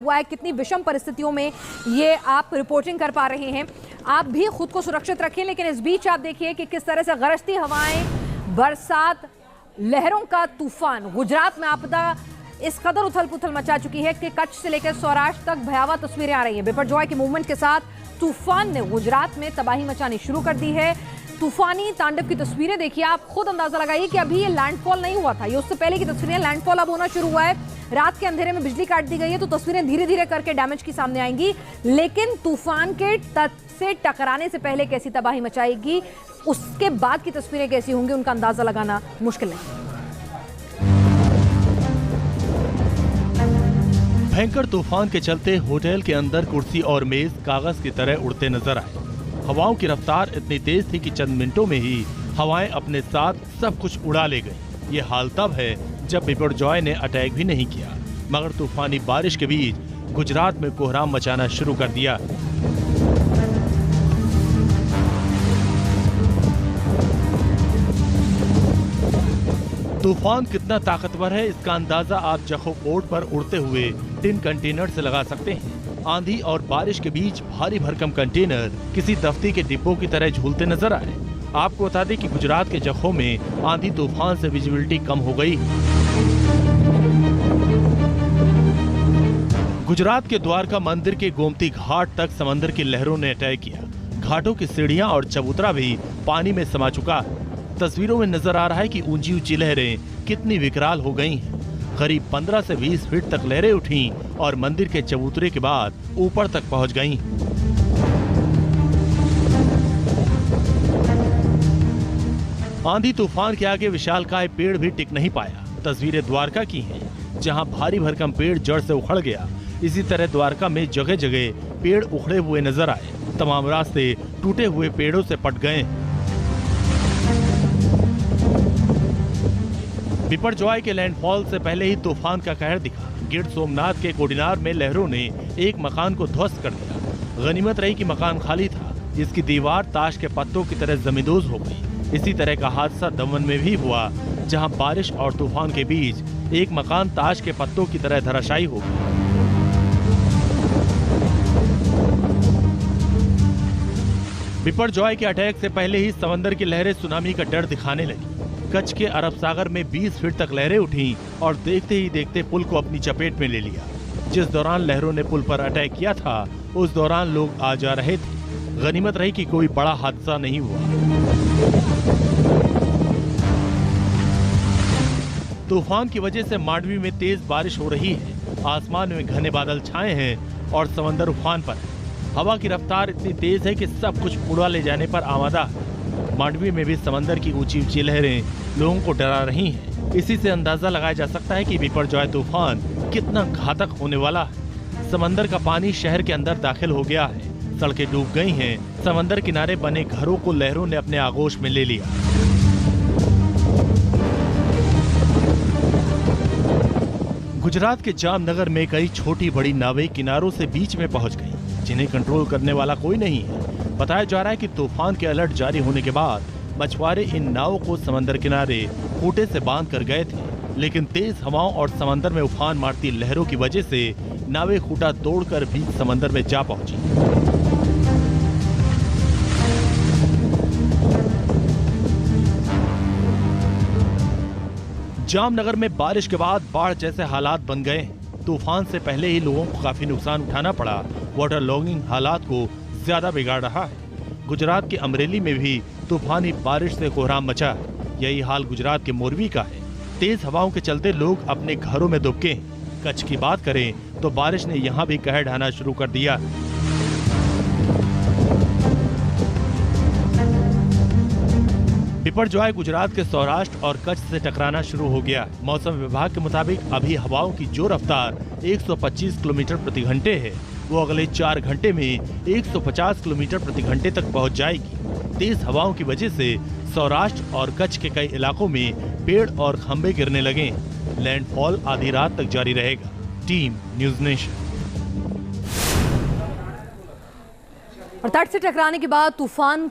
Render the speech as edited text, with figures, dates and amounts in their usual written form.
हुआ है, कितनी विषम परिस्थितियों में ये आप रिपोर्टिंग कर पा रहे हैं। आप भी खुद को सुरक्षित रखें, लेकिन इस बीच आप देखिए कि किस तरह से गरजती हवाएं, बरसात, लहरों का तूफान, गुजरात में आपदा इस कदर उथल पुथल मचा चुकी है कि कच्छ से लेकर सौराष्ट्र तक भयावह तस्वीरें आ रही हैं। बिपरजॉय के मूवमेंट के साथ तूफान ने गुजरात में तबाही मचानी शुरू कर दी है। तूफानी तांडव की तस्वीरें देखिए, आप खुद अंदाजा लगाइए कि अभी ये लैंडफॉल नहीं हुआ था, ये उससे पहले की तस्वीरें। लैंडफॉल अब होना शुरू हुआ है। रात के अंधेरे में बिजली काट दी गई है, तो तस्वीरें धीरे धीरे करके डैमेज की सामने आएंगी, लेकिन तूफान के तट से टकराने से पहले कैसी तबाही मचाएगी, उसके बाद की तस्वीरें कैसी होंगी, उनका अंदाजा लगाना मुश्किल नहीं। भयंकर तूफान के चलते होटल के अंदर कुर्सी और मेज कागज की तरह उड़ते नजर आए। हवाओं की रफ्तार इतनी तेज थी कि चंद मिनटों में ही हवाएं अपने साथ सब कुछ उड़ा ले गई। ये हाल तब है जब बिपरजॉय ने अटैक भी नहीं किया, मगर तूफानी बारिश के बीच गुजरात में कोहराम मचाना शुरू कर दिया। तूफान कितना ताकतवर है, इसका अंदाजा आप जखो पोर्ट पर उड़ते हुए टिन कंटेनर से लगा सकते हैं। आंधी और बारिश के बीच भारी भरकम कंटेनर किसी दफ्ती के डिब्बों की तरह झूलते नजर आए। आपको बता दें कि गुजरात के जखो में आंधी तूफान से विजिबिलिटी कम हो गई। गुजरात के द्वारका मंदिर के गोमती घाट तक समंदर की लहरों ने अटैक किया। घाटों की सीढ़ियां और चबूतरा भी पानी में समा चुका है। तस्वीरों में नजर आ रहा है कि ऊंची ऊंची लहरें कितनी विकराल हो गई हैं। करीब 15 से 20 फीट तक लहरें उठी और मंदिर के चबूतरे के बाद ऊपर तक पहुंच गईं। आंधी तूफान के आगे विशालकाय पेड़ भी टिक नहीं पाया। तस्वीरें द्वारका की हैं, जहां भारी भरकम पेड़ जड़ से उखड़ गया। इसी तरह द्वारका में जगह जगह पेड़ उखड़े हुए नजर आए। तमाम रास्ते टूटे हुए पेड़ों से पट गए। बिपरजॉय के लैंडफॉल से पहले ही तूफान का कहर दिखा। गिर सोमनाथ के कोडिनार में लहरों ने एक मकान को ध्वस्त कर दिया। गनीमत रही कि मकान खाली था, जिसकी दीवार ताश के पत्तों की तरह जमींदोज हो गई। इसी तरह का हादसा दमन में भी हुआ, जहां बारिश और तूफान के बीच एक मकान ताश के पत्तों की तरह धराशायी हो गया। बिपरजॉय के अटैक से पहले ही समंदर की लहरें सुनामी का डर दिखाने लगी। कच्छ के अरब सागर में 20 फीट तक लहरें उठी और देखते ही देखते पुल को अपनी चपेट में ले लिया। जिस दौरान लहरों ने पुल पर अटैक किया था, उस दौरान लोग आ जा रहे थे। गनीमत रही कि कोई बड़ा हादसा नहीं हुआ। तूफान की वजह से मांडवी में तेज बारिश हो रही है। आसमान में घने बादल छाए हैं और समंदर उफान पर है। हवा की रफ्तार इतनी तेज है कि सब कुछ उड़ा ले जाने पर आमादा है। मांडवी में भी समंदर की ऊंची ऊंची लहरें लोगों को डरा रही हैं। इसी से अंदाजा लगाया जा सकता है कि बिपरजॉय तूफान कितना घातक होने वाला है। समंदर का पानी शहर के अंदर दाखिल हो गया है। सड़कें डूब गई हैं। समंदर किनारे बने घरों को लहरों ने अपने आगोश में ले लिया। गुजरात के जामनगर में कई छोटी बड़ी नावें किनारों से बीच में पहुंच गईं, जिन्हें कंट्रोल करने वाला कोई नहीं है। बताया जा रहा है कि तूफान के अलर्ट जारी होने के बाद मछुआरे इन नावों को समंदर किनारे खूंटे से बांध कर गए थे, लेकिन तेज हवाओं और समंदर में उफान मारती लहरों की वजह से नावें खूंटा तोड़कर भी समंदर में जा पहुंची। जामनगर में बारिश के बाद बाढ़ जैसे हालात बन गए हैं। तूफान से पहले ही लोगों को काफी नुकसान उठाना पड़ा। वाटर लॉगिंग हालात को ज्यादा बिगाड़ रहा है। गुजरात के अमरेली में भी तूफानी बारिश से कोहराम मचा है। यही हाल गुजरात के मोरवी का है। तेज हवाओं के चलते लोग अपने घरों में दुबके हैं। कच्छ की बात करें तो बारिश ने यहाँ भी कहर ढाना शुरू कर दिया। बिपरजॉय गुजरात के सौराष्ट्र और कच्छ से टकराना शुरू हो गया। मौसम विभाग के मुताबिक अभी हवाओं की जो रफ्तार 125 किलोमीटर प्रति घंटे है, वो अगले 4 घंटे में 150 किलोमीटर प्रति घंटे तक पहुंच जाएगी। तेज हवाओं की वजह से सौराष्ट्र और कच्छ के कई इलाकों में पेड़ और खंभे गिरने लगे। लैंडफॉल आधी रात तक जारी रहेगा। Team news nation. और तट से टकराने के बाद तूफान